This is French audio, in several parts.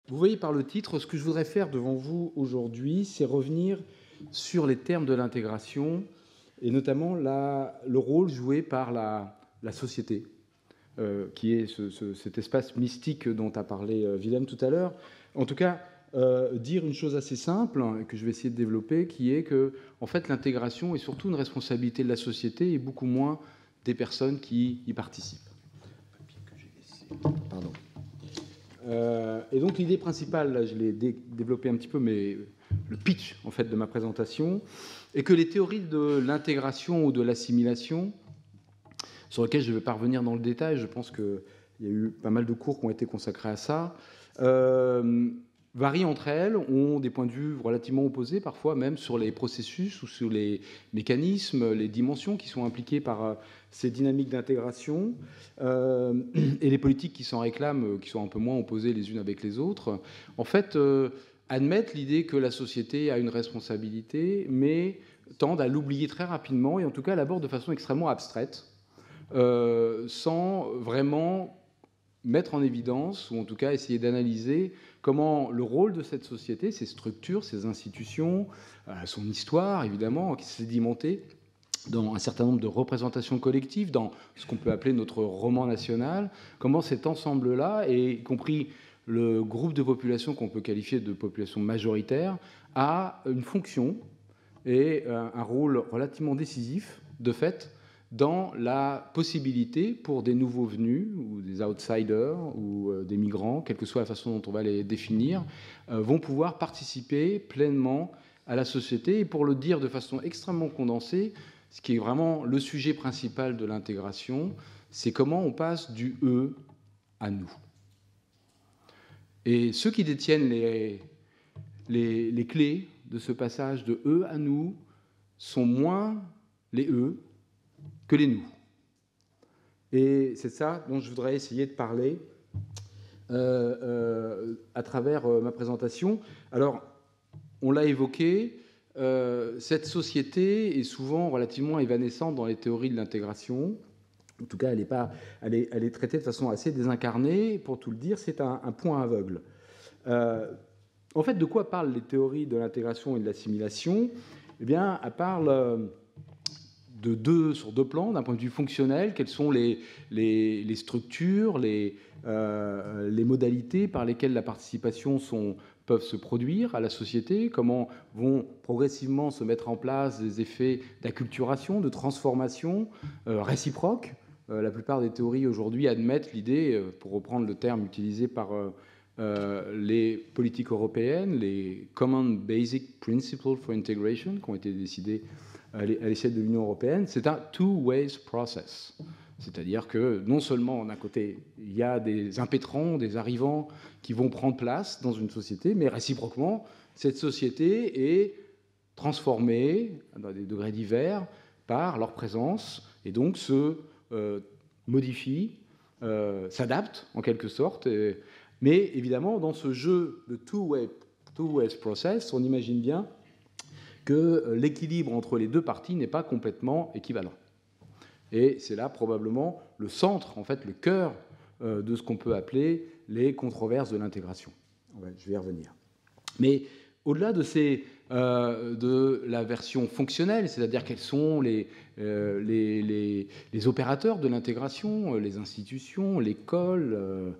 Vous voyez par le titre, ce que je voudrais faire devant vous aujourd'hui, c'est revenir sur les termes de l'intégration et notamment le rôle joué par la société, qui est cet espace mystique dont a parlé Willem tout à l'heure. En tout cas, dire une chose assez simple, et que je vais essayer de développer, qui est que en fait, l'intégration est surtout une responsabilité de la société et beaucoup moins des personnes qui y participent. Pardon. Et donc l'idée principale, là, je l'ai développé un petit peu, mais le pitch en fait de ma présentation, est que les théories de l'intégration ou de l'assimilation, sur lesquelles je ne vais pas revenir dans le détail, je pense qu'il y a eu pas mal de cours qui ont été consacrés à ça, varient entre elles, ont des points de vue relativement opposés, parfois même sur les processus ou sur les mécanismes, les dimensions qui sont impliquées par ces dynamiques d'intégration, et les politiques qui s'en réclament, qui sont un peu moins opposées les unes avec les autres, en fait, admettent l'idée que la société a une responsabilité, mais tendent à l'oublier très rapidement, et en tout cas l'abordent de façon extrêmement abstraite, sans vraiment mettre en évidence, ou en tout cas essayer d'analyser comment le rôle de cette société, ses structures, ses institutions, son histoire, évidemment, qui s'est sédimentée dans un certain nombre de représentations collectives, dans ce qu'on peut appeler notre roman national, comment cet ensemble-là, et y compris le groupe de population qu'on peut qualifier de population majoritaire, a une fonction et un rôle relativement décisif, de fait, dans la possibilité pour des nouveaux venus ou des outsiders ou des migrants, quelle que soit la façon dont on va les définir, vont pouvoir participer pleinement à la société. Et pour le dire de façon extrêmement condensée, ce qui est vraiment le sujet principal de l'intégration, c'est comment on passe du « eux » à « nous ». Et ceux qui détiennent les clés de ce passage de « eux » à « nous » sont moins les « eux » que les « nous ». Et c'est ça dont je voudrais essayer de parler à travers ma présentation. Alors, on l'a évoqué, cette société est souvent relativement évanescente dans les théories de l'intégration. En tout cas, elle est traitée de façon assez désincarnée. Pour tout le dire, c'est un point aveugle. En fait, de quoi parlent les théories de l'intégration et de l'assimilation ? Eh bien, elles parlent sur deux plans. D'un point de vue fonctionnel, quelles sont les structures, les modalités par lesquelles la participation peuvent se produire à la société, comment vont progressivement se mettre en place des effets d'acculturation, de transformation réciproque. La plupart des théories aujourd'hui admettent l'idée, pour reprendre le terme utilisé par les politiques européennes, les Common Basic Principles for Integration, qui ont été décidés à l'échelle de l'Union européenne, c'est un two-ways process. C'est-à-dire que non seulement, d'un côté, il y a des impétrants, des arrivants qui vont prendre place dans une société, mais réciproquement, cette société est transformée, dans des degrés divers, par leur présence, et donc se modifie, s'adapte, en quelque sorte. Mais évidemment, dans ce jeu de two-ways process, on imagine bien que l'équilibre entre les deux parties n'est pas complètement équivalent. Et c'est là probablement le centre, en fait, le cœur de ce qu'on peut appeler les controverses de l'intégration. Je vais y revenir. Mais au-delà de la version fonctionnelle, c'est-à-dire quels sont les opérateurs de l'intégration, les institutions, l'école,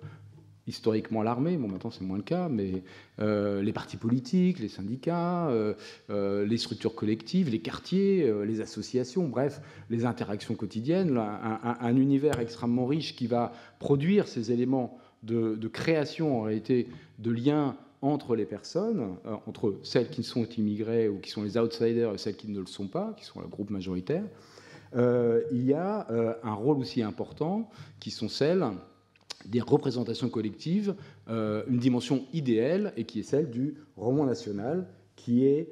historiquement l'armée, bon maintenant c'est moins le cas, mais les partis politiques, les syndicats, les structures collectives, les quartiers, les associations, bref, les interactions quotidiennes, un univers extrêmement riche qui va produire ces éléments de création en réalité de liens entre les personnes, entre celles qui sont immigrées ou qui sont les outsiders et celles qui ne le sont pas, qui sont le groupe majoritaire. Il y a un rôle aussi important qui sont celles des représentations collectives, une dimension idéale et qui est celle du roman national qui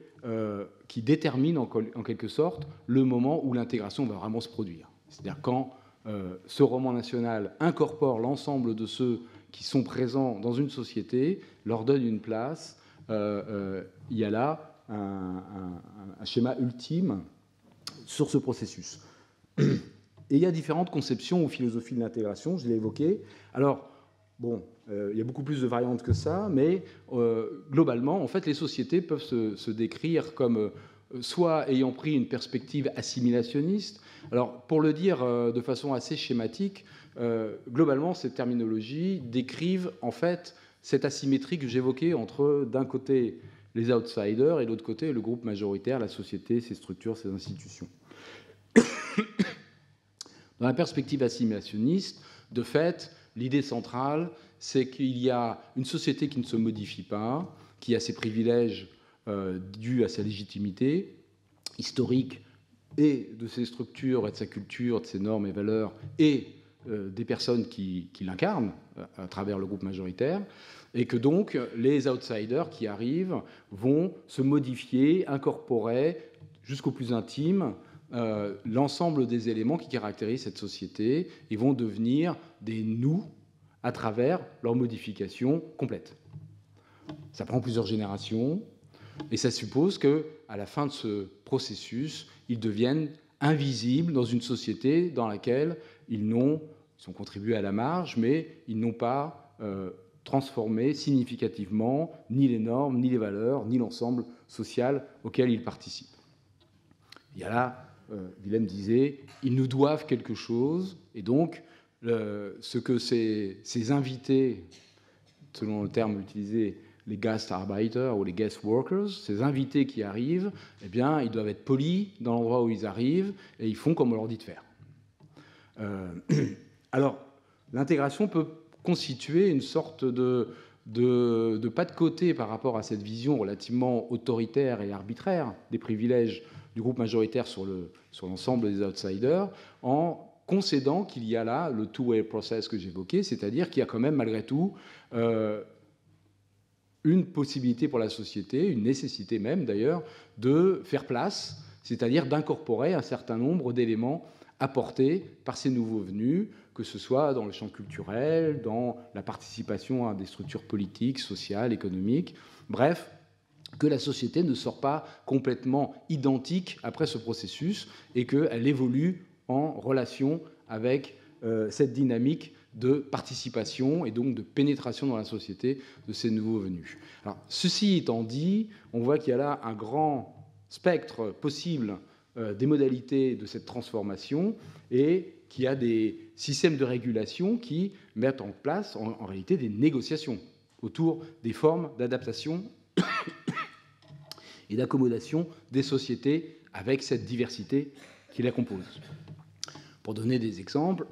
détermine en quelque sorte le moment où l'intégration va vraiment se produire. C'est-à-dire quand ce roman national incorpore l'ensemble de ceux qui sont présents dans une société, leur donne une place, il y a là un schéma ultime sur ce processus. Et il y a différentes conceptions ou philosophies de l'intégration, je l'ai évoqué. Alors, bon, il y a beaucoup plus de variantes que ça, mais globalement, en fait, les sociétés peuvent se décrire comme soit ayant pris une perspective assimilationniste. Alors, pour le dire de façon assez schématique, globalement, ces terminologies décrivent en fait cette asymétrie que j'évoquais entre, d'un côté, les outsiders et de l'autre côté, le groupe majoritaire, la société, ses structures, ses institutions. Dans la perspective assimilationniste, de fait, l'idée centrale, c'est qu'il y a une société qui ne se modifie pas, qui a ses privilèges dus à sa légitimité historique et de ses structures, et de sa culture, de ses normes et valeurs, et des personnes qui l'incarnent à travers le groupe majoritaire, et que donc les outsiders qui arrivent vont se modifier, incorporer jusqu'au plus intime l'ensemble des éléments qui caractérisent cette société et vont devenir des nous à travers leur modification complète. Ça prend plusieurs générations et ça suppose qu'à la fin de ce processus, ils deviennent invisibles dans une société dans laquelle ils ont contribué à la marge, mais ils n'ont pas transformé significativement ni les normes, ni les valeurs, ni l'ensemble social auquel ils participent. Il y a là, Willem disait, ils nous doivent quelque chose, et donc ce que ces invités, selon le terme utilisé, les Gastarbeiter ou les guest workers, ces invités qui arrivent, eh bien, ils doivent être polis dans l'endroit où ils arrivent, et ils font comme on leur dit de faire. Alors, l'intégration peut constituer une sorte de pas de côté par rapport à cette vision relativement autoritaire et arbitraire des privilèges du groupe majoritaire sur l'ensemble des outsiders, en concédant qu'il y a là le two-way process que j'évoquais, c'est-à-dire qu'il y a quand même malgré tout une possibilité pour la société, une nécessité même d'ailleurs, de faire place, c'est-à-dire d'incorporer un certain nombre d'éléments apportés par ces nouveaux venus, que ce soit dans le champ culturel, dans la participation à des structures politiques, sociales, économiques, bref, que la société ne sort pas complètement identique après ce processus et qu'elle évolue en relation avec cette dynamique de participation et donc de pénétration dans la société de ces nouveaux venus. Alors, ceci étant dit, on voit qu'il y a là un grand spectre possible des modalités de cette transformation et qu'il y a des systèmes de régulation qui mettent en place en réalité des négociations autour des formes d'adaptation et d'accommodation des sociétés avec cette diversité qui la compose. Pour donner des exemples,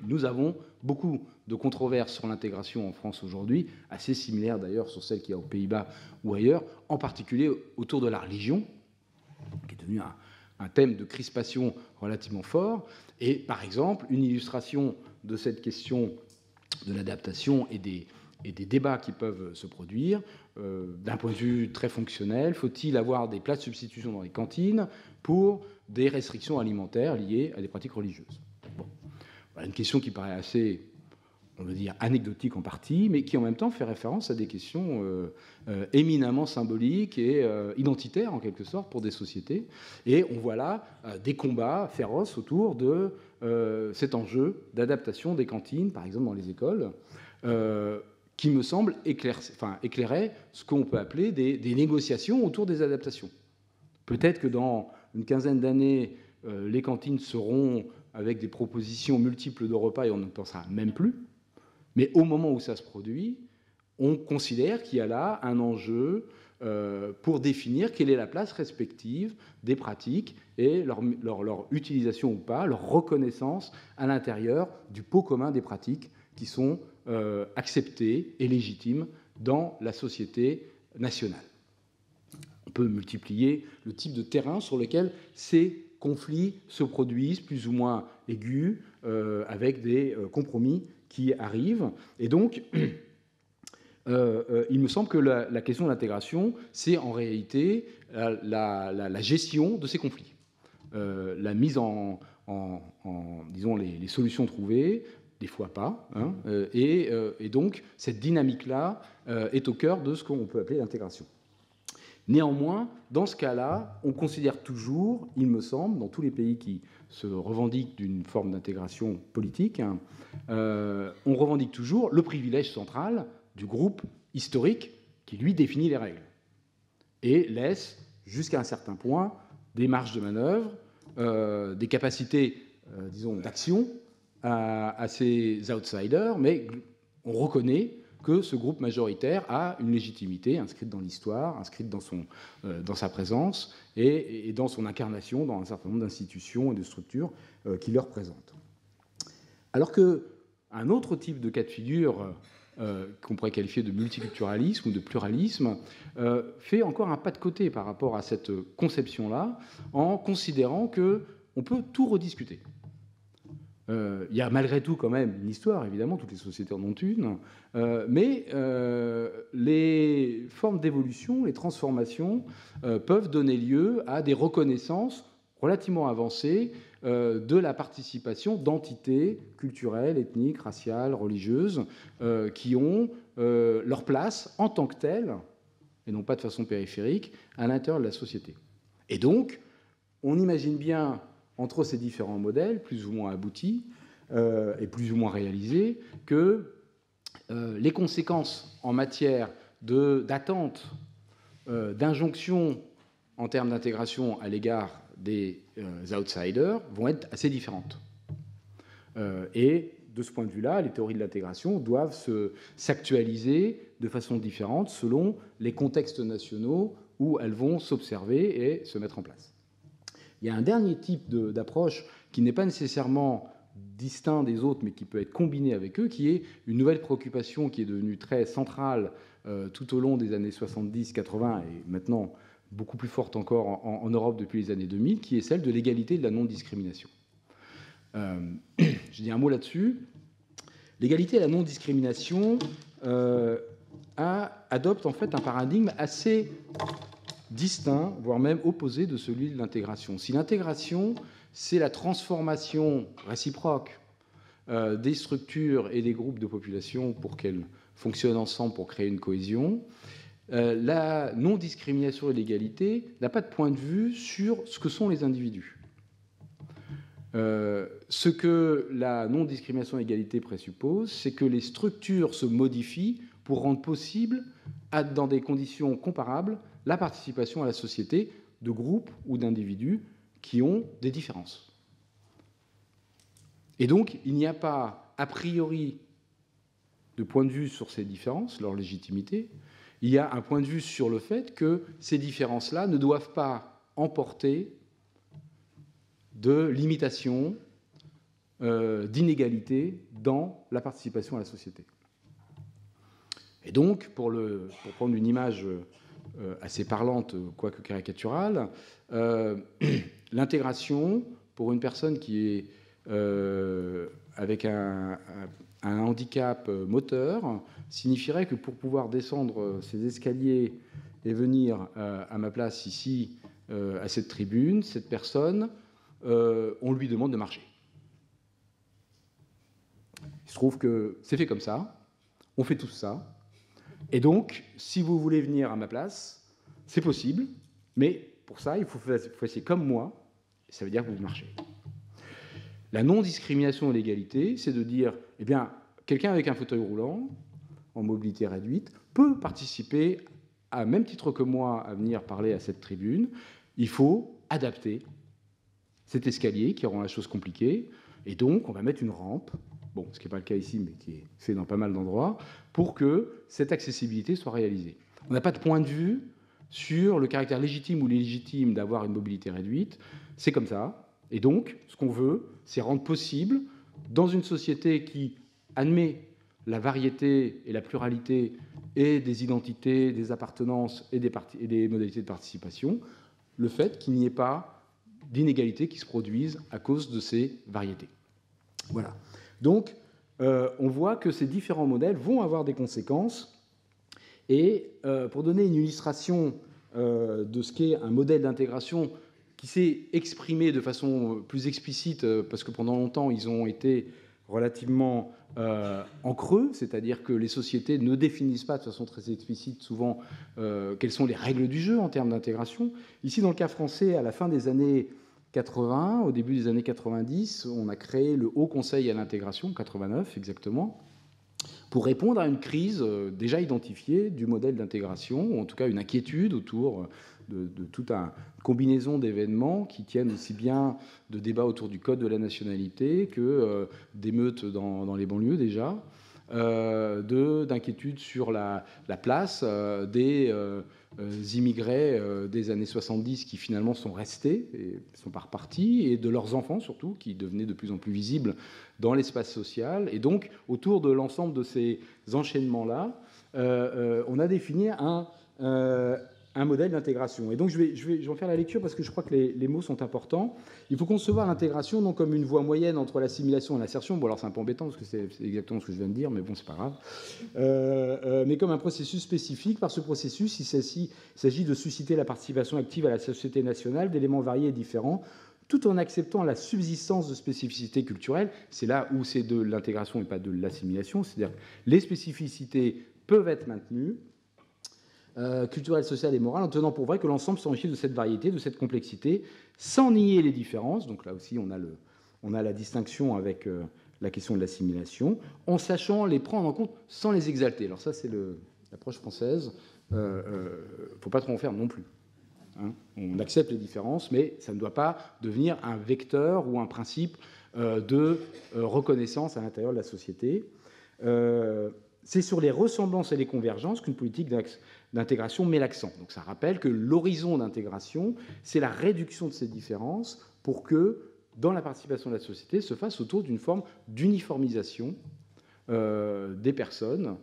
nous avons beaucoup de controverses sur l'intégration en France aujourd'hui, assez similaires d'ailleurs sur celles qu'il y a aux Pays-Bas ou ailleurs, en particulier autour de la religion, qui est devenu un thème de crispation relativement fort. Et par exemple, une illustration de cette question de l'adaptation et des débats qui peuvent se produire, d'un point de vue très fonctionnel, faut-il avoir des plats de substitution dans les cantines pour des restrictions alimentaires liées à des pratiques religieuses? Bon. Voilà une question qui paraît assez, on va dire, anecdotique en partie, mais qui en même temps fait référence à des questions éminemment symboliques et identitaires, en quelque sorte, pour des sociétés. Et on voit là des combats féroces autour de cet enjeu d'adaptation des cantines, par exemple dans les écoles, qui me semble éclairer ce qu'on peut appeler des négociations autour des adaptations. Peut-être que dans une quinzaine d'années, les cantines seront avec des propositions multiples de repas et on ne pensera même plus. Mais au moment où ça se produit, on considère qu'il y a là un enjeu pour définir quelle est la place respective des pratiques et leur utilisation ou pas, leur reconnaissance à l'intérieur du pot commun des pratiques qui sont acceptées et légitimes dans la société nationale. On peut multiplier le type de terrain sur lequel ces conflits se produisent, plus ou moins aigus, avec des compromis qui arrivent. Et donc, il me semble que la question de l'intégration, c'est en réalité la gestion de ces conflits. La mise disons, les solutions trouvées, des fois pas, hein, et donc cette dynamique-là est au cœur de ce qu'on peut appeler l'intégration. Néanmoins, dans ce cas-là, on considère toujours, il me semble, dans tous les pays qui se revendiquent d'une forme d'intégration politique, on revendique toujours le privilège central du groupe historique qui, lui, définit les règles et laisse, jusqu'à un certain point, des marges de manœuvre, des capacités, disons, d'action à ces outsiders, mais on reconnaît que ce groupe majoritaire a une légitimité inscrite dans l'histoire, inscrite dans sa présence et dans son incarnation dans un certain nombre d'institutions et de structures qui le représentent. Alors qu'un autre type de cas de figure qu'on pourrait qualifier de multiculturalisme ou de pluralisme fait encore un pas de côté par rapport à cette conception-là, en considérant qu'on peut tout rediscuter. Il y a malgré tout quand même une histoire, évidemment, toutes les sociétés en ont une, mais les formes d'évolution, les transformations peuvent donner lieu à des reconnaissances relativement avancées de la participation d'entités culturelles, ethniques, raciales, religieuses, qui ont leur place en tant que telles, et non pas de façon périphérique, à l'intérieur de la société. Et donc, on imagine bien, entre ces différents modèles, plus ou moins aboutis et plus ou moins réalisés, que les conséquences en matière d'attente, d'injonction en termes d'intégration à l'égard des outsiders vont être assez différentes. Et de ce point de vue-là, les théories de l'intégration doivent s'actualiser de façon différente selon les contextes nationaux où elles vont s'observer et se mettre en place. Il y a un dernier type d'approche qui n'est pas nécessairement distinct des autres, mais qui peut être combiné avec eux, qui est une nouvelle préoccupation qui est devenue très centrale tout au long des années 70-80 et maintenant beaucoup plus forte encore en Europe depuis les années 2000, qui est celle de l'égalité et de la non-discrimination. Je dis un mot là-dessus. L'égalité et la non-discrimination adoptent en fait un paradigme assez distinct, voire même opposé de celui de l'intégration. Si l'intégration, c'est la transformation réciproque des structures et des groupes de population pour qu'elles fonctionnent ensemble pour créer une cohésion, la non-discrimination et l'égalité n'a pas de point de vue sur ce que sont les individus. Ce que la non-discrimination et l'égalité présuppose, c'est que les structures se modifient pour rendre possible, dans des conditions comparables, la participation à la société de groupes ou d'individus qui ont des différences. Et donc, il n'y a pas, a priori, de point de vue sur ces différences, leur légitimité. Il y a un point de vue sur le fait que ces différences-là ne doivent pas emporter de limitation, d'inégalité dans la participation à la société. Et donc, pour prendre une image assez parlante, quoique caricaturale, l'intégration, pour une personne qui est avec un handicap moteur, signifierait que pour pouvoir descendre ces escaliers et venir à ma place ici, à cette tribune, cette personne, on lui demande de marcher. Il se trouve que c'est fait comme ça, on fait tout ça, et donc, si vous voulez venir à ma place, c'est possible, mais pour ça, il faut faire comme moi, ça veut dire que vous marchez. La non-discrimination et l'égalité, c'est de dire, eh bien, quelqu'un avec un fauteuil roulant, en mobilité réduite, peut participer, à même titre que moi, à venir parler à cette tribune. Il faut adapter cet escalier qui rend la chose compliquée, et donc on va mettre une rampe, bon, ce qui n'est pas le cas ici, mais qui est fait dans pas mal d'endroits, pour que cette accessibilité soit réalisée. On n'a pas de point de vue sur le caractère légitime ou illégitime d'avoir une mobilité réduite. C'est comme ça. Et donc, ce qu'on veut, c'est rendre possible, dans une société qui admet la variété et la pluralité et des identités, des appartenances et des modalités de participation, le fait qu'il n'y ait pas d'inégalités qui se produisent à cause de ces variétés. Voilà. Donc, on voit que ces différents modèles vont avoir des conséquences. Et pour donner une illustration de ce qu'est un modèle d'intégration qui s'est exprimé de façon plus explicite, parce que pendant longtemps, ils ont été relativement en creux, c'est-à-dire que les sociétés ne définissent pas de façon très explicite souvent quelles sont les règles du jeu en termes d'intégration. Ici, dans le cas français, à la fin des années 80, au début des années 90, on a créé le Haut Conseil à l'intégration, 89 exactement, pour répondre à une crise déjà identifiée du modèle d'intégration, ou en tout cas une inquiétude autour de toute une combinaison d'événements qui tiennent aussi bien de débats autour du code de la nationalité que d'émeutes dans les banlieues déjà, d'inquiétudes sur la place des immigrés des années 70 qui finalement sont restés et ne sont pas repartis, et de leurs enfants surtout, qui devenaient de plus en plus visibles dans l'espace social. Et donc, autour de l'ensemble de ces enchaînements-là, on a défini un modèle d'intégration. Et donc, je vais en faire la lecture parce que je crois que les mots sont importants. Il faut concevoir l'intégration non comme une voie moyenne entre l'assimilation et l'insertion. Bon, alors c'est un peu embêtant parce que c'est exactement ce que je viens de dire, mais bon, c'est pas grave. Mais comme un processus spécifique. Par ce processus, il s'agit de susciter la participation active à la société nationale d'éléments variés et différents, tout en acceptant la subsistance de spécificités culturelles. C'est là où c'est de l'intégration et pas de l'assimilation. C'est-à-dire que les spécificités peuvent être maintenues, culturelles, sociales et morales, en tenant pour vrai que l'ensemble s'enrichit de cette variété, de cette complexité, sans nier les différences. Donc là aussi, on a la distinction avec la question de l'assimilation, en sachant les prendre en compte sans les exalter. Alors ça, c'est l'approche française. Il ne faut pas trop en faire non plus. Hein, on accepte les différences, mais ça ne doit pas devenir un vecteur ou un principe de reconnaissance à l'intérieur de la société. C'est sur les ressemblances et les convergences qu'une politique d'intégration met l'accent. Donc ça rappelle que l'horizon d'intégration, c'est la réduction de ces différences pour que, dans la participation de la société, se fasse autour d'une forme d'uniformisation des personnes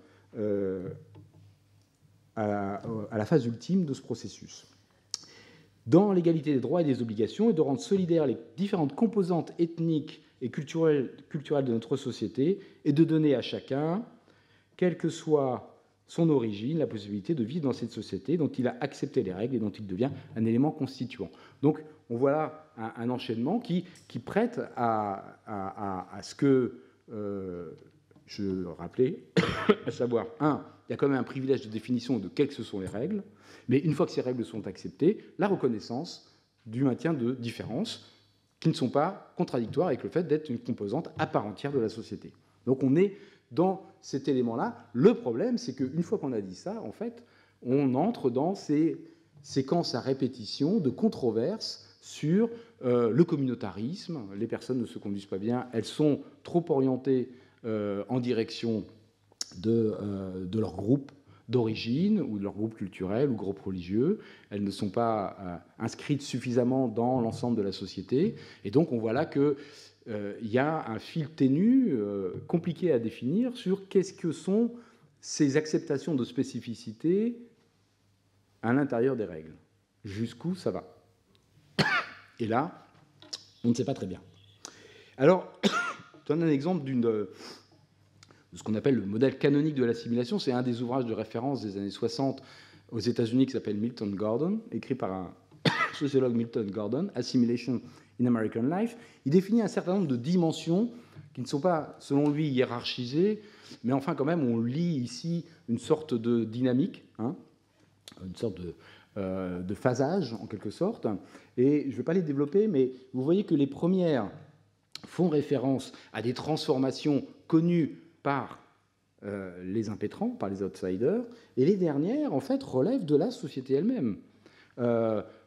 à la phase ultime de ce processus. Dans l'égalité des droits et des obligations, et de rendre solidaires les différentes composantes ethniques et culturelles de notre société, et de donner à chacun, quelle que soit son origine, la possibilité de vivre dans cette société dont il a accepté les règles et dont il devient un élément constituant. Donc, on voit là un enchaînement qui prête à ce que je rappelais, à savoir, il y a quand même un privilège de définition de quelles que sont les règles, mais une fois que ces règles sont acceptées, la reconnaissance du maintien de différences qui ne sont pas contradictoires avec le fait d'être une composante à part entière de la société. Donc on est dans cet élément-là. Le problème, c'est qu'une fois qu'on a dit ça, en fait, on entre dans ces séquences à répétition de controverses sur le communautarisme. Les personnes ne se conduisent pas bien, elles sont trop orientées en direction de leur groupe d'origine ou de leur groupe culturel ou groupe religieux. Elles ne sont pas inscrites suffisamment dans l'ensemble de la société. Et donc on voit là que il y a un fil ténu, compliqué à définir, sur qu'est-ce que sont ces acceptations de spécificité à l'intérieur des règles. Jusqu'où ça va? Et là, on ne sait pas très bien. Alors, je donne un exemple de ce qu'on appelle le modèle canonique de l'assimilation. C'est un des ouvrages de référence des années 60 aux États-Unis qui s'appelle Milton Gordon, écrit par un sociologue, Milton Gordon, Assimilation in American Life. Il définit un certain nombre de dimensions qui ne sont pas, selon lui, hiérarchisées, mais enfin, quand même, on lit ici une sorte de dynamique, une sorte de phasage, en quelque sorte. Et je ne vais pas les développer, mais vous voyez que les premières font référence à des transformations connues par les impétrants, par les outsiders, et les dernières, en fait, relèvent de la société elle-même.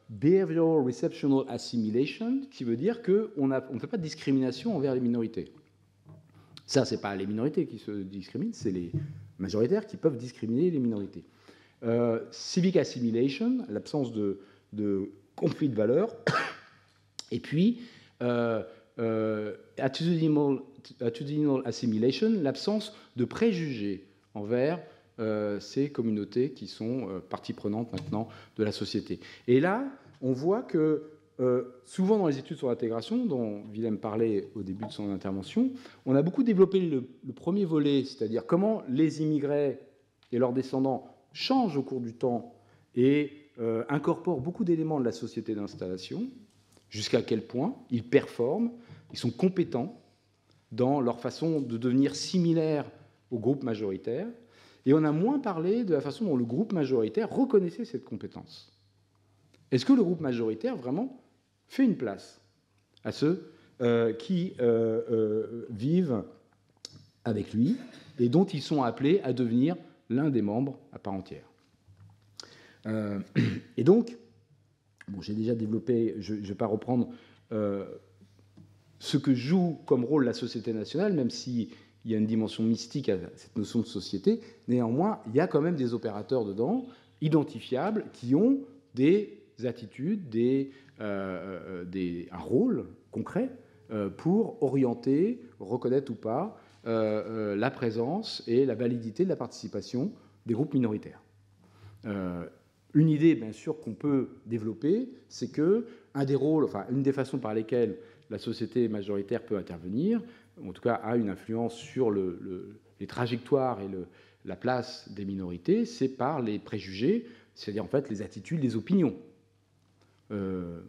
Behavioral Receptional Assimilation, qui veut dire qu'on ne fait pas de discrimination envers les minorités. Ça, ce n'est pas les minorités qui se discriminent, c'est les majoritaires qui peuvent discriminer les minorités. Civic Assimilation, l'absence de conflit de valeurs. Et puis, attitudinal Assimilation, l'absence de préjugés envers ces communautés qui sont partie prenante maintenant de la société. Et là, on voit que souvent dans les études sur l'intégration, dont Willem parlait au début de son intervention, on a beaucoup développé le premier volet, c'est-à-dire comment les immigrés et leurs descendants changent au cours du temps et incorporent beaucoup d'éléments de la société d'installation, jusqu'à quel point ils performent, ils sont compétents dans leur façon de devenir similaires au groupe majoritaire, et on a moins parlé de la façon dont le groupe majoritaire reconnaissait cette compétence. Est-ce que le groupe majoritaire, vraiment, fait une place à ceux qui vivent avec lui et dont ils sont appelés à devenir l'un des membres à part entière. Et donc, bon, j'ai déjà développé, je ne vais pas reprendre ce que joue comme rôle la société nationale, même s'il y a une dimension mystique à cette notion de société. Néanmoins, il y a quand même des opérateurs dedans, identifiables, qui ont des attitudes, un rôle concret pour orienter, reconnaître ou pas, la présence et la validité de la participation des groupes minoritaires. Une idée, bien sûr, qu'on peut développer, c'est que une des façons par lesquelles la société majoritaire peut intervenir, en tout cas a une influence sur les trajectoires et la place des minorités, c'est par les préjugés, c'est-à-dire en fait les attitudes, les opinions. De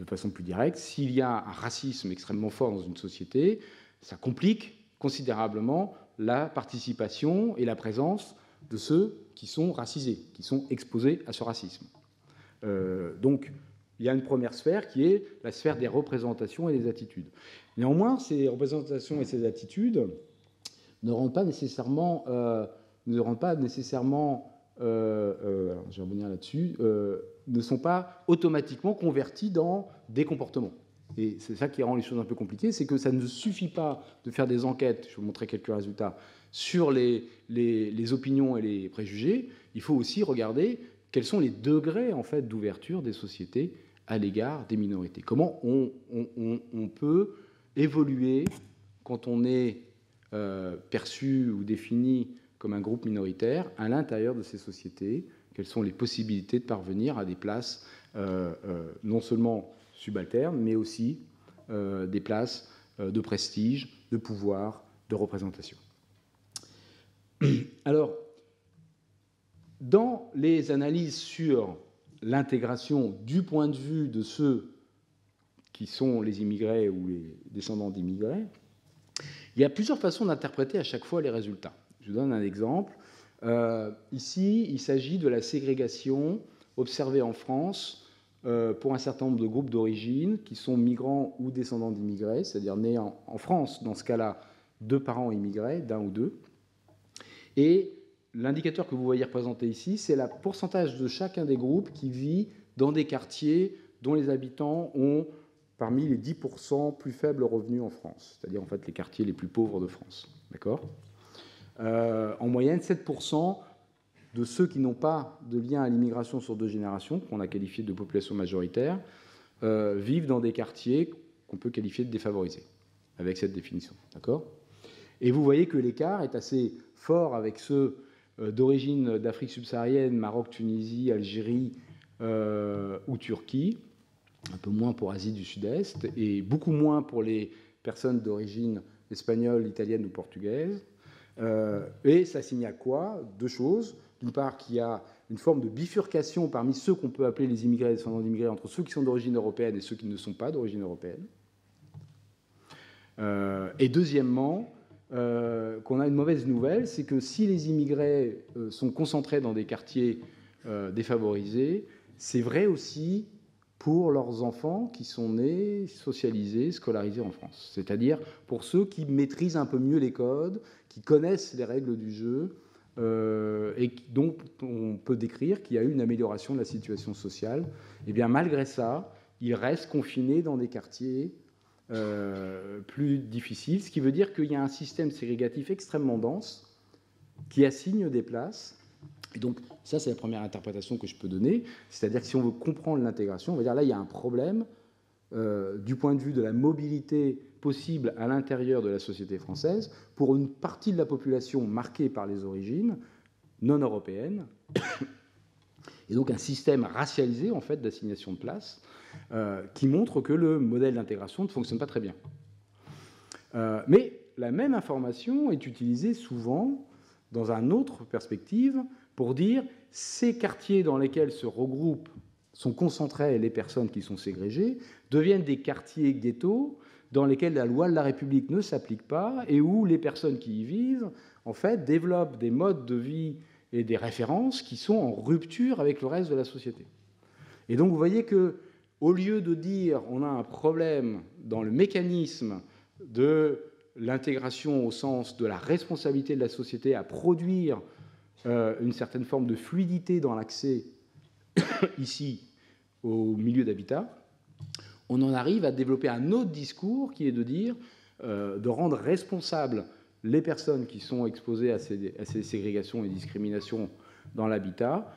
façon plus directe, s'il y a un racisme extrêmement fort dans une société, ça complique considérablement la participation et la présence de ceux qui sont racisés, qui sont exposés à ce racisme. Donc, il y a une première sphère qui est la sphère des représentations et des attitudes. Néanmoins, ces représentations et ces attitudes ne rendent pas nécessairement, je vais revenir là-dessus, ne sont pas automatiquement convertis dans des comportements. Et c'est ça qui rend les choses un peu compliquées, c'est que ça ne suffit pas de faire des enquêtes, je vais vous montrer quelques résultats, sur les opinions et les préjugés. Il faut aussi regarder quels sont les degrés en fait, d'ouverture des sociétés à l'égard des minorités. Comment on peut évoluer quand on est perçu ou défini comme un groupe minoritaire à l'intérieur de ces sociétés, quelles sont les possibilités de parvenir à des places non seulement subalternes, mais aussi des places de prestige, de pouvoir, de représentation. Alors, dans les analyses sur l'intégration du point de vue de ceux qui sont les immigrés ou les descendants d'immigrés, il y a plusieurs façons d'interpréter à chaque fois les résultats. Je vous donne un exemple. Ici, il s'agit de la ségrégation observée en France pour un certain nombre de groupes d'origine qui sont migrants ou descendants d'immigrés, c'est-à-dire nés en France, dans ce cas-là, de parents immigrés, d'un ou deux. Et l'indicateur que vous voyez représenté ici, c'est le pourcentage de chacun des groupes qui vit dans des quartiers dont les habitants ont parmi les 10% plus faibles revenus en France, c'est-à-dire en fait les quartiers les plus pauvres de France. D'accord ? En moyenne, 7% de ceux qui n'ont pas de lien à l'immigration sur 2 générations, qu'on a qualifié de population majoritaire, vivent dans des quartiers qu'on peut qualifier de défavorisés, avec cette définition. D'accord ? Et vous voyez que l'écart est assez fort avec ceux d'origine d'Afrique subsaharienne, Maroc, Tunisie, Algérie ou Turquie, un peu moins pour Asie du Sud-Est, et beaucoup moins pour les personnes d'origine espagnole, italienne ou portugaise. Et ça signale quoi ? 2 choses. D'une part, qu'il y a une forme de bifurcation parmi ceux qu'on peut appeler les immigrés et descendants d'immigrés entre ceux qui sont d'origine européenne et ceux qui ne sont pas d'origine européenne. Et deuxièmement, qu'on a une mauvaise nouvelle, c'est que si les immigrés sont concentrés dans des quartiers défavorisés, c'est vrai aussi pour leurs enfants qui sont nés, socialisés, scolarisés en France. C'est-à-dire pour ceux qui maîtrisent un peu mieux les codes, qui connaissent les règles du jeu, et dont on peut décrire qu'il y a eu une amélioration de la situation sociale. Et bien malgré ça, ils restent confinés dans des quartiers plus difficiles, ce qui veut dire qu'il y a un système ségrégatif extrêmement dense qui assigne des places. Et donc, ça, c'est la première interprétation que je peux donner. C'est-à-dire que si on veut comprendre l'intégration, on va dire là, il y a un problème du point de vue de la mobilité possible à l'intérieur de la société française pour une partie de la population marquée par les origines non européennes. Et donc, un système racialisé, en fait, d'assignation de places qui montre que le modèle d'intégration ne fonctionne pas très bien. Mais la même information est utilisée souvent dans une autre perspective pour dire ces quartiers dans lesquels se regroupent sont concentrées les personnes qui sont ségrégées, deviennent des quartiers ghettos dans lesquels la loi de la République ne s'applique pas et où les personnes qui y vivent, en fait, développent des modes de vie et des références qui sont en rupture avec le reste de la société. Et donc, vous voyez que, au lieu de dire on a un problème dans le mécanisme de l'intégration au sens de la responsabilité de la société à produire une certaine forme de fluidité dans l'accès ici au milieu d'habitat, on en arrive à développer un autre discours qui est de dire, de rendre responsables les personnes qui sont exposées à ces ségrégations et discriminations dans l'habitat,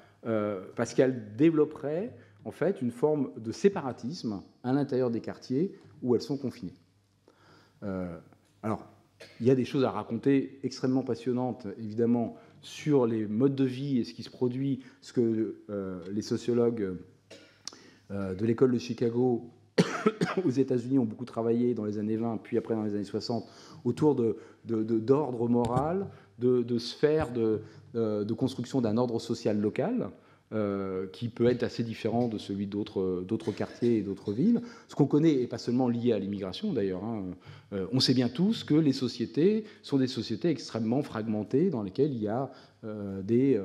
parce qu'elles développeraient en fait une forme de séparatisme à l'intérieur des quartiers où elles sont confinées. Alors, il y a des choses à raconter extrêmement passionnantes, évidemment, sur les modes de vie et ce qui se produit, ce que les sociologues de l'école de Chicago aux États-Unis ont beaucoup travaillé dans les années 20, puis après dans les années 60, autour d'ordre moral, de sphères de construction d'un ordre social local, qui peut être assez différent de celui d'autres quartiers et d'autres villes. Ce qu'on connaît, et pas seulement lié à l'immigration d'ailleurs, on sait bien tous que les sociétés sont des sociétés extrêmement fragmentées dans lesquelles il y a des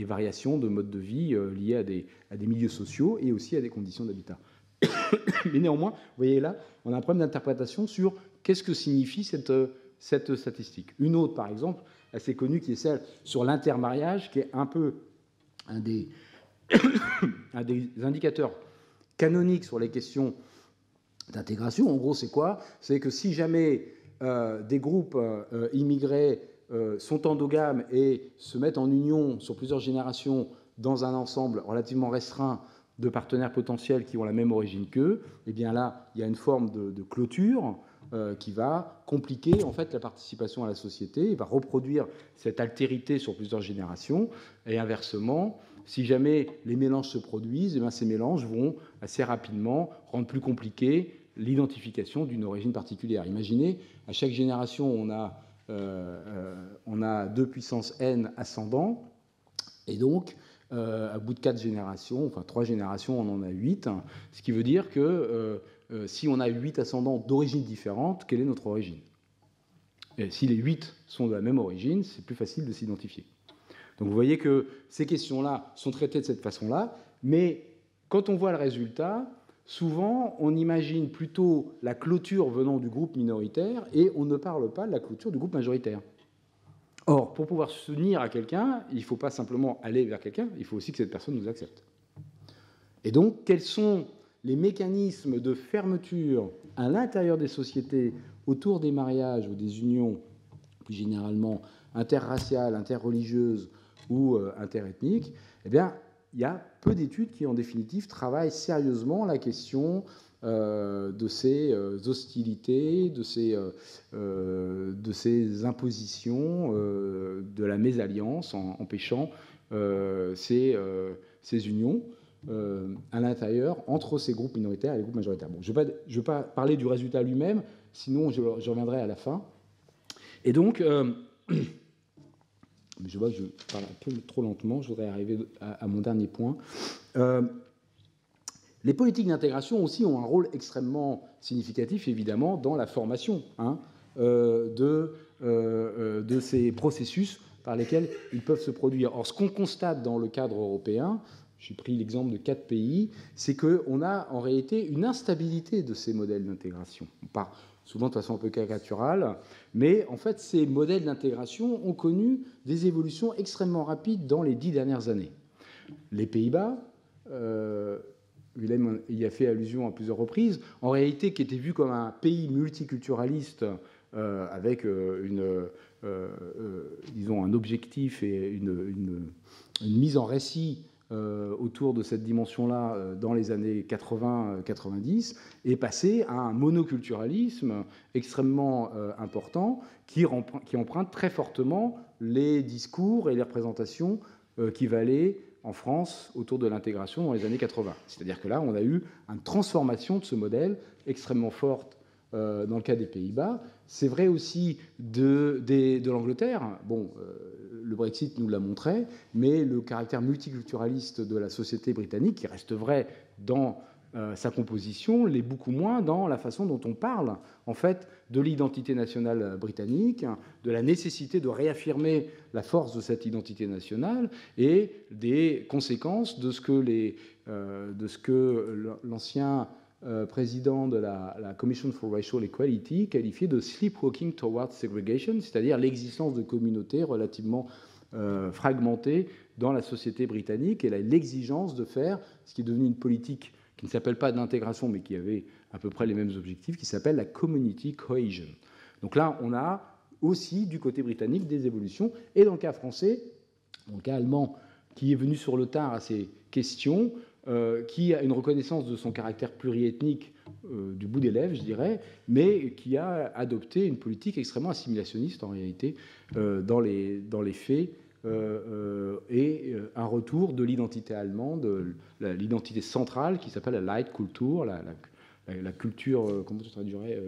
variations de mode de vie liées à des milieux sociaux et aussi à des conditions d'habitat. Mais néanmoins, vous voyez là, on a un problème d'interprétation sur qu'est-ce que signifie cette statistique. Une autre, par exemple, assez connue, qui est celle sur l'intermariage, qui est un peu un des indicateurs canoniques sur les questions d'intégration. En gros, c'est quoi? C'est que si jamais des groupes immigrés sont endogames et se mettent en union sur plusieurs générations dans un ensemble relativement restreint de partenaires potentiels qui ont la même origine qu'eux, eh bien là, il y a une forme de clôture qui va compliquer en fait la participation à la société, il va reproduire cette altérité sur plusieurs générations, et inversement, si jamais les mélanges se produisent, eh bien ces mélanges vont assez rapidement rendre plus compliqué l'identification d'une origine particulière. Imaginez, à chaque génération, on a 2 puissance n ascendants, et donc à bout de 4 générations, enfin 3 générations, on en a 8, ce qui veut dire que si on a 8 ascendants d'origines différentes, quelle est notre origine? Et si les 8 sont de la même origine, c'est plus facile de s'identifier. Donc vous voyez que ces questions-là sont traitées de cette façon-là, mais quand on voit le résultat, souvent on imagine plutôt la clôture venant du groupe minoritaire et on ne parle pas de la clôture du groupe majoritaire. Or, pour pouvoir s'unir à quelqu'un, il ne faut pas simplement aller vers quelqu'un, il faut aussi que cette personne nous accepte. Et donc, quels sont les mécanismes de fermeture à l'intérieur des sociétés autour des mariages ou des unions, plus généralement interraciales, interreligieuses ou interethniques? Eh bien, il y a peu d'études qui, en définitive, travaillent sérieusement la question de ces hostilités, de ces impositions, de la mésalliance, en empêchant ces unions à l'intérieur entre ces groupes minoritaires et les groupes majoritaires. Bon, je ne vais pas parler du résultat lui-même, sinon je reviendrai à la fin. Et donc, je vois que je parle un peu trop lentement, je voudrais arriver à mon dernier point. Les politiques d'intégration aussi ont un rôle extrêmement significatif, évidemment, dans la formation de ces processus par lesquels ils peuvent se produire. Or, ce qu'on constate dans le cadre européen, j'ai pris l'exemple de 4 pays, c'est qu'on a en réalité une instabilité de ces modèles d'intégration. On parle souvent de façon un peu caricaturale, mais en fait, ces modèles d'intégration ont connu des évolutions extrêmement rapides dans les 10 dernières années. Les Pays-Bas, Willem y a fait allusion à plusieurs reprises, en réalité qui était vu comme un pays multiculturaliste avec disons un objectif et une mise en récit autour de cette dimension-là dans les années 80-90, est passé à un monoculturalisme extrêmement important qui emprunte très fortement les discours et les représentations qui valaient en France autour de l'intégration dans les années 80. C'est-à-dire que là, on a eu une transformation de ce modèle extrêmement forte dans le cas des Pays-Bas. C'est vrai aussi de l'Angleterre. Bon, le Brexit nous l'a montré, mais le caractère multiculturaliste de la société britannique, qui reste vrai dans sa composition, l'est beaucoup moins dans la façon dont on parle, en fait, de l'identité nationale britannique, de la nécessité de réaffirmer la force de cette identité nationale et des conséquences de ce que l'ancien président de la Commission for Racial Equality qualifiait de sleepwalking towards segregation, c'est-à-dire l'existence de communautés relativement fragmentées dans la société britannique et l'exigence de faire ce qui est devenu une politique qui ne s'appelle pas d'intégration, mais qui avait à peu près les mêmes objectifs, qui s'appelle la community cohesion. Donc là, on a aussi, du côté britannique, des évolutions. Et dans le cas français, dans le cas allemand, qui est venu sur le tard à ces questions, qui a une reconnaissance de son caractère pluriethnique du bout des lèvres, je dirais, mais qui a adopté une politique extrêmement assimilationniste, en réalité, dans les faits, et un retour de l'identité allemande, l'identité centrale qui s'appelle la Leitkultur, la culture, comment tu traduirais,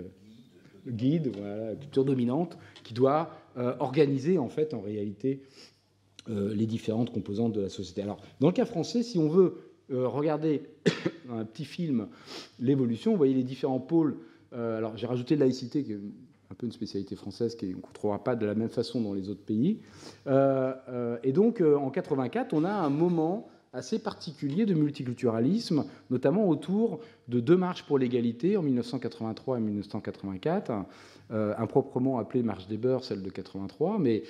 guide, voilà, la culture dominante, qui doit organiser en fait, en réalité, les différentes composantes de la société. Alors, dans le cas français, si on veut regarder dans un petit film l'évolution, vous voyez les différents pôles. Alors, j'ai rajouté laïcité, qui est un peu une spécialité française qu'on ne trouvera pas de la même façon dans les autres pays. Et donc, en 84, on a un moment assez particulier de multiculturalisme, notamment autour de deux marches pour l'égalité en 1983 et 1984, improprement appelée Marche des Beurs, celle de 83, mais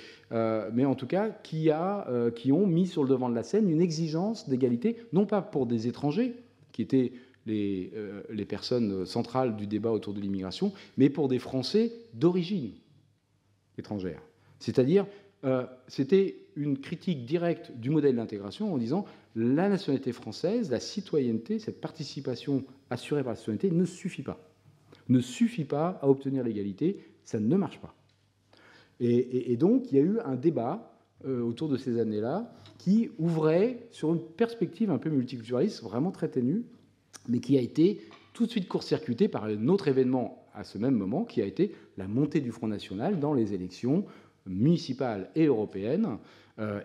en tout cas qui ont mis sur le devant de la scène une exigence d'égalité, non pas pour des étrangers, qui étaient les personnes centrales du débat autour de l'immigration, mais pour des Français d'origine étrangère. C'est-à-dire, c'était une critique directe du modèle d'intégration en disant la nationalité française, la citoyenneté, cette participation assurée par la citoyenneté ne suffit pas. Ne suffit pas à obtenir l'égalité, ça ne marche pas. Et donc, il y a eu un débat autour de ces années-là qui ouvrait sur une perspective un peu multiculturaliste, vraiment très ténue, mais qui a été tout de suite court-circuité par un autre événement à ce même moment, qui a été la montée du Front National dans les élections municipales et européennes,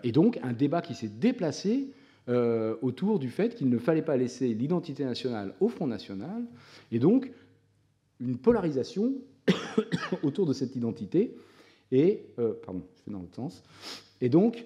et donc un débat qui s'est déplacé autour du fait qu'il ne fallait pas laisser l'identité nationale au Front National, et donc une polarisation autour de cette identité, et pardon, je fais dans l'autre sens, et donc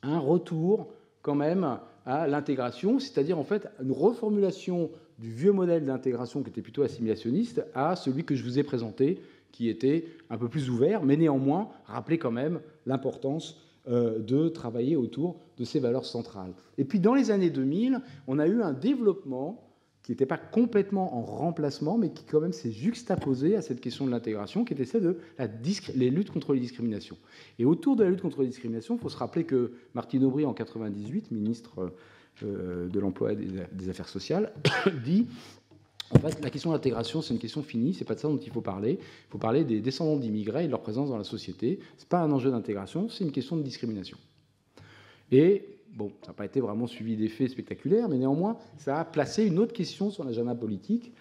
un retour quand même à l'intégration, c'est-à-dire en fait une reformulation du vieux modèle d'intégration qui était plutôt assimilationniste à celui que je vous ai présenté, qui était un peu plus ouvert, mais néanmoins rappelait quand même l'importance de travailler autour de ces valeurs centrales. Et puis dans les années 2000, on a eu un développement qui n'était pas complètement en remplacement, mais qui quand même s'est juxtaposé à cette question de l'intégration, qui était celle de les luttes contre les discriminations. Et autour de la lutte contre les discriminations, il faut se rappeler que Martine Aubry, en 1998, ministre de l'Emploi et des Affaires sociales, dit en fait, la question de l'intégration, c'est une question finie, c'est pas de ça dont il faut parler. Il faut parler des descendants d'immigrés et de leur présence dans la société. C'est pas un enjeu d'intégration, c'est une question de discrimination. Et bon, ça n'a pas été vraiment suivi d'effets spectaculaires, mais néanmoins, ça a placé une autre question sur l'agenda politique.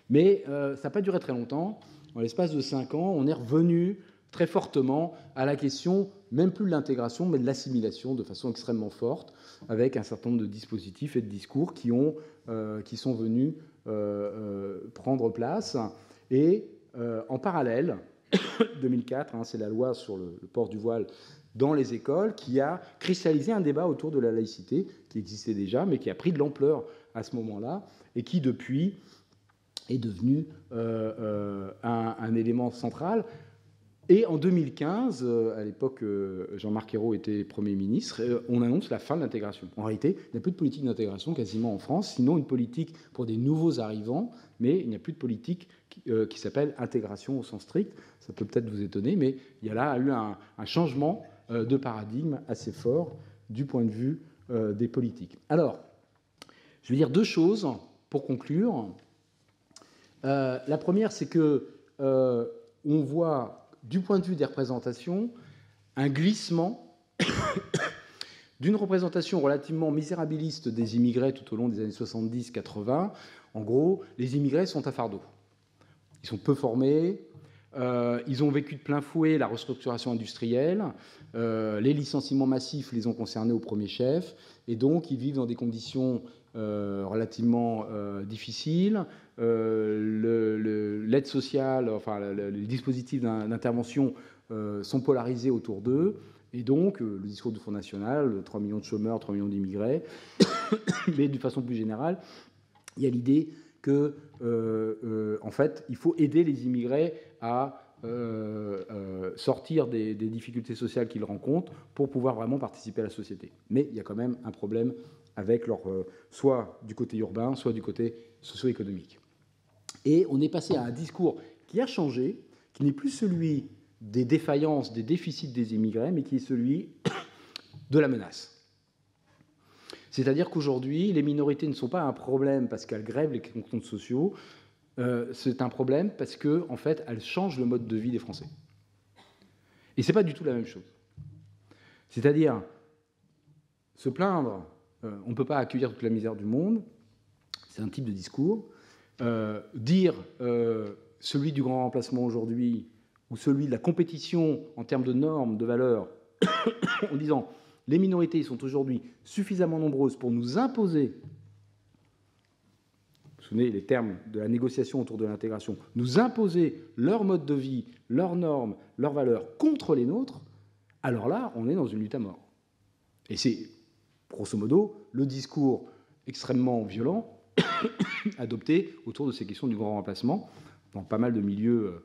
Mais ça n'a pas duré très longtemps. En l'espace de 5 ans, on est revenu très fortement à la question, même plus de l'intégration, mais de l'assimilation de façon extrêmement forte, avec un certain nombre de dispositifs et de discours qui sont venus prendre place. Et en parallèle, 2004, c'est la loi sur le port du voile dans les écoles, qui a cristallisé un débat autour de la laïcité, qui existait déjà, mais qui a pris de l'ampleur à ce moment-là, et qui, depuis, est devenu un élément central. Et en 2015, à l'époque, Jean-Marc Ayrault était Premier ministre, on annonce la fin de l'intégration. En réalité, il n'y a plus de politique d'intégration quasiment en France, sinon une politique pour des nouveaux arrivants, mais il n'y a plus de politique qui s'appelle intégration au sens strict. Ça peut peut-être vous étonner, mais il y a là eu un changement de paradigme assez fort du point de vue des politiques. Alors, je vais dire deux choses pour conclure. La première, c'est que on voit, du point de vue des représentations, un glissement d'une représentation relativement misérabiliste des immigrés tout au long des années 70-80. En gros, les immigrés sont à fardeau. Ils sont peu formés, ils ont vécu de plein fouet la restructuration industrielle, les licenciements massifs les ont concernés au premier chef, et donc ils vivent dans des conditions relativement difficiles. L'aide sociale, enfin les dispositifs d'intervention sont polarisés autour d'eux, et donc le discours du Front National, 3 millions de chômeurs, 3 millions d'immigrés, mais d'une façon plus générale, il y a l'idée que, en fait, il faut aider les immigrés à sortir des difficultés sociales qu'ils rencontrent pour pouvoir vraiment participer à la société. Mais il y a quand même un problème avec leur, soit du côté urbain, soit du côté socio-économique. Et on est passé à un discours qui a changé, qui n'est plus celui des défaillances, des déficits des immigrés, mais qui est celui de la menace. C'est-à-dire qu'aujourd'hui, les minorités ne sont pas un problème parce qu'elles grèvent les comptes sociaux, c'est un problème parce qu'en en fait, elles changent le mode de vie des Français. Et ce n'est pas du tout la même chose. C'est-à-dire, se plaindre, on ne peut pas accueillir toute la misère du monde, c'est un type de discours. Dire celui du grand remplacement aujourd'hui, ou celui de la compétition en termes de normes, de valeurs, en disant les minorités sont aujourd'hui suffisamment nombreuses pour nous imposer, vous vous souvenez les termes de la négociation autour de l'intégration, nous imposer leur mode de vie, leurs normes, leurs valeurs contre les nôtres, alors là, on est dans une lutte à mort. Et c'est, grosso modo, le discours extrêmement violent adopté autour de ces questions du grand remplacement, dans pas mal de milieux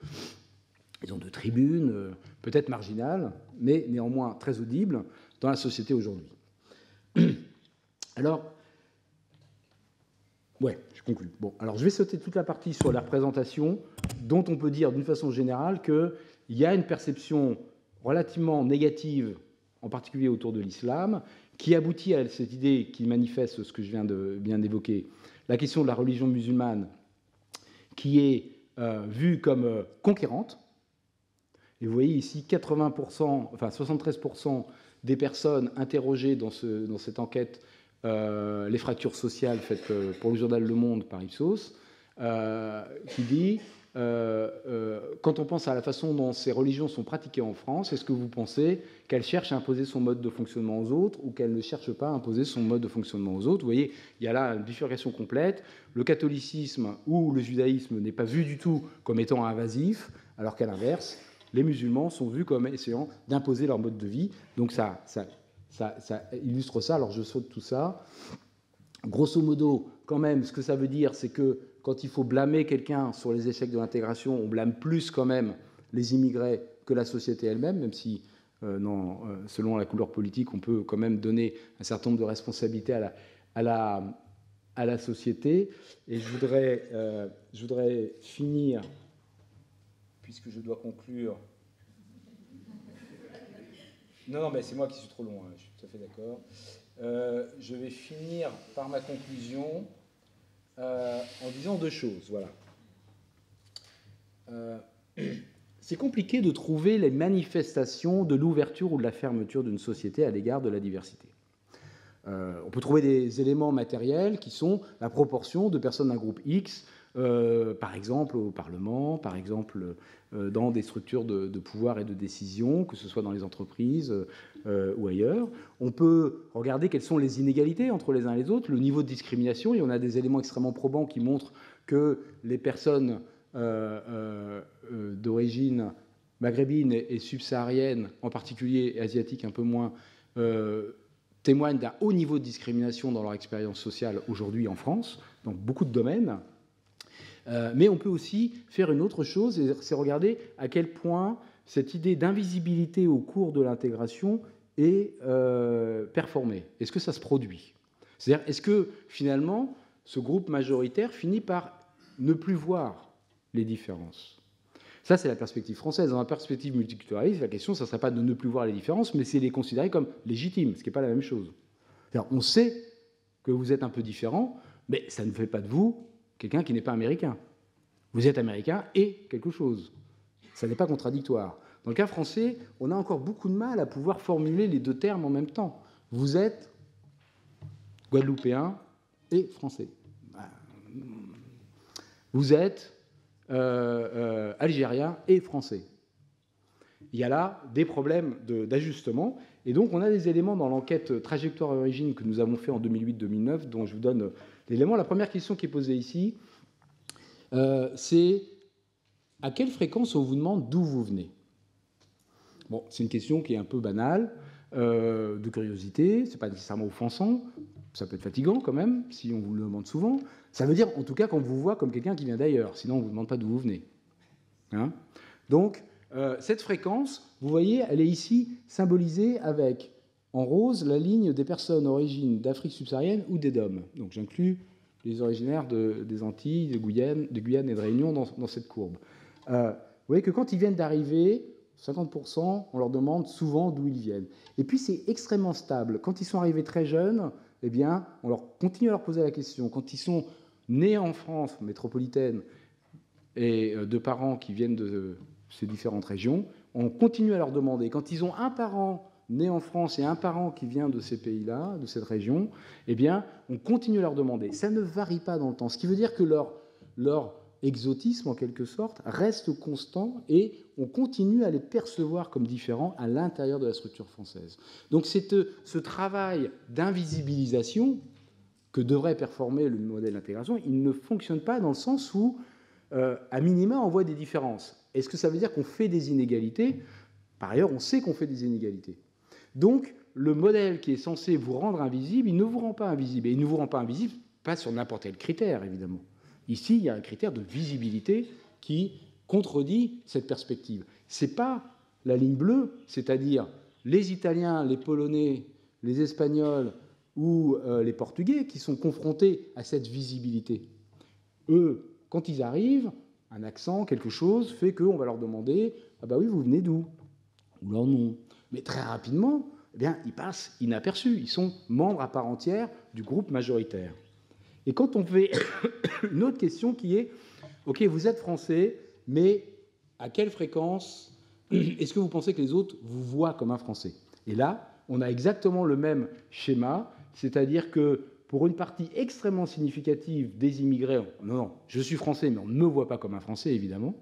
disons, de tribunes, peut-être marginales, mais néanmoins très audibles dans la société aujourd'hui. Alors, ouais, je conclue. Bon, alors je vais sauter toute la partie sur la représentation, dont on peut dire d'une façon générale qu'il y a une perception relativement négative, en particulier autour de l'islam, qui aboutit à cette idée qui manifeste ce que je viens d'évoquer, la question de la religion musulmane, qui est vue comme conquérante. Et vous voyez ici 80%, enfin 73% des personnes interrogées dans cette enquête, les fractures sociales faites pour le journal Le Monde par Ipsos, qui dit quand on pense à la façon dont ces religions sont pratiquées en France, est-ce que vous pensez qu'elle cherche à imposer son mode de fonctionnement aux autres ou qu'elle ne cherche pas à imposer son mode de fonctionnement aux autres? Vous voyez, il y a là une bifurcation complète. Le catholicisme ou le judaïsme n'est pas vu du tout comme étant invasif, alors qu'à l'inverse, les musulmans sont vus comme essayant d'imposer leur mode de vie. Donc ça illustre ça. Alors je saute tout ça. Grosso modo, quand même, ce que ça veut dire, c'est que quand il faut blâmer quelqu'un sur les échecs de l'intégration, on blâme plus quand même les immigrés que la société elle-même, même si, selon la couleur politique, on peut quand même donner un certain nombre de responsabilités à la société. Et je voudrais finir, puisque je dois conclure. Non, mais c'est moi qui suis trop long, je suis tout à fait d'accord. Je vais finir par ma conclusion en disant deux choses. Voilà. C'est compliqué de trouver les manifestations de l'ouverture ou de la fermeture d'une société à l'égard de la diversité. On peut trouver des éléments matériels qui sont la proportion de personnes d'un groupe X, par exemple au Parlement, par exemple dans des structures de pouvoir et de décision, que ce soit dans les entreprises ou ailleurs. On peut regarder quelles sont les inégalités entre les uns et les autres, le niveau de discrimination, et on a des éléments extrêmement probants qui montrent que les personnes d'origine maghrébine et subsaharienne, en particulier, et asiatique un peu moins, témoignent d'un haut niveau de discrimination dans leur expérience sociale aujourd'hui en France, dans beaucoup de domaines. Mais on peut aussi faire une autre chose, c'est regarder à quel point cette idée d'invisibilité au cours de l'intégration est performée. Est-ce que ça se produit? C'est-à-dire, est-ce que finalement, ce groupe majoritaire finit par ne plus voir les différences? Ça, c'est la perspective française. Dans la perspective multiculturaliste, la question, ça ne serait pas de ne plus voir les différences, mais c'est les considérer comme légitimes, ce qui n'est pas la même chose. C'est-à-dire, on sait que vous êtes un peu différent, mais ça ne fait pas de vous quelqu'un qui n'est pas américain. Vous êtes américain et quelque chose. Ça n'est pas contradictoire. Dans le cas français, on a encore beaucoup de mal à pouvoir formuler les deux termes en même temps. vous êtes Guadeloupéen et Français. Vous êtes Algérien et Français. Il y a là des problèmes d'ajustement. Et donc, on a des éléments dans l'enquête Trajectoire et Origine que nous avons fait en 2008-2009, dont je vous donne l'élément. La première question qui est posée ici, c'est à quelle fréquence on vous demande d'où vous venez? Bon, c'est une question qui est un peu banale, de curiosité, c'est pas nécessairement offensant, ça peut être fatigant quand même, si on vous le demande souvent. Ça veut dire, en tout cas, qu'on vous voit comme quelqu'un qui vient d'ailleurs, sinon on ne vous demande pas d'où vous venez. Hein? Donc, cette fréquence, vous voyez, elle est ici symbolisée avec, en rose, la ligne des personnes d'origine d'Afrique subsaharienne ou des DOM. Donc, j'inclus les originaires des Antilles, de Guyane et de Réunion dans cette courbe. Vous voyez que quand ils viennent d'arriver, 50%, on leur demande souvent d'où ils viennent. Et puis, c'est extrêmement stable. Quand ils sont arrivés très jeunes, eh bien, on leur continue à leur poser la question. Quand ils sont nés en France métropolitaine et de parents qui viennent de ces différentes régions, on continue à leur demander. Quand ils ont un parent né en France et un parent qui vient de ces pays-là, de cette région, eh bien, on continue à leur demander. Ça ne varie pas dans le temps, ce qui veut dire que leur exotisme, en quelque sorte, reste constant et on continue à les percevoir comme différents à l'intérieur de la structure française. Donc c'est ce travail d'invisibilisation que devrait performer le modèle d'intégration, il ne fonctionne pas dans le sens où, à minima, on voit des différences. Est-ce que ça veut dire qu'on fait des inégalités? Par ailleurs, on sait qu'on fait des inégalités. Donc, le modèle qui est censé vous rendre invisible, il ne vous rend pas invisible. Et il ne vous rend pas invisible, pas sur n'importe quel critère, évidemment. Ici, il y a un critère de visibilité qui contredit cette perspective. Ce n'est pas la ligne bleue, c'est-à-dire les Italiens, les Polonais, les Espagnols ou les Portugais qui sont confrontés à cette visibilité. Eux, quand ils arrivent, un accent, quelque chose, fait qu'on va leur demander « Ah bah oui, vous venez d'où ?» ou leur nom. Mais très rapidement, eh bien, ils passent inaperçus. Ils sont membres à part entière du groupe majoritaire. Et quand on fait une autre question qui est « Ok, vous êtes français, mais à quelle fréquence est-ce que vous pensez que les autres vous voient comme un Français ?» Et là, on a exactement le même schéma, c'est-à-dire que pour une partie extrêmement significative des immigrés, non, je suis français, mais on ne me voit pas comme un Français, évidemment.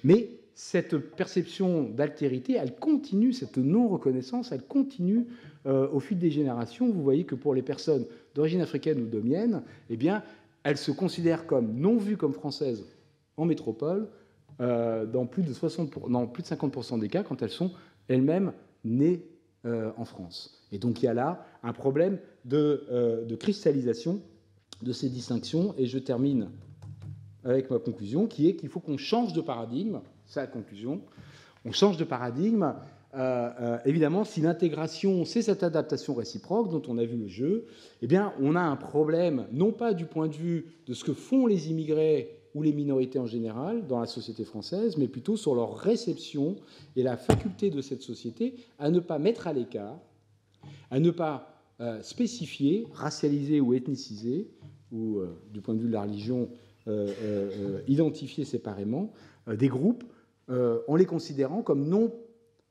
Mais cette perception d'altérité, elle continue, cette non-reconnaissance, elle continue au fil des générations. Vous voyez que pour les personnes d'origine africaine ou domienne, eh bien, elles se considèrent comme non vues comme françaises en métropole dans plus de 50% des cas quand elles sont elles-mêmes nées en France. Et donc il y a là un problème de cristallisation de ces distinctions. Et je termine avec ma conclusion, qui est qu'il faut qu'on change de paradigme. C'est la conclusion. On change de paradigme. Évidemment, si l'intégration, c'est cette adaptation réciproque dont on a vu le jeu, eh bien, on a un problème, non pas du point de vue de ce que font les immigrés ou les minorités en général dans la société française, mais plutôt sur leur réception et la faculté de cette société à ne pas mettre à l'écart, à ne pas spécifier, racialiser ou ethniciser, ou du point de vue de la religion, identifier séparément des groupes en les considérant comme non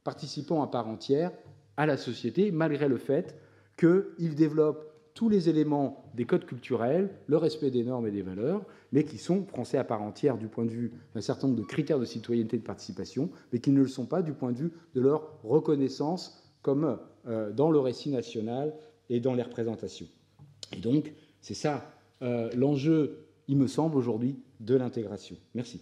participant à part entière à la société, malgré le fait qu'ils développent tous les éléments des codes culturels, le respect des normes et des valeurs, mais qui sont français à part entière du point de vue d'un certain nombre de critères de citoyenneté et de participation, mais qui ne le sont pas du point de vue de leur reconnaissance comme dans le récit national et dans les représentations. Et donc, c'est ça l'enjeu, il me semble, aujourd'hui, de l'intégration. Merci.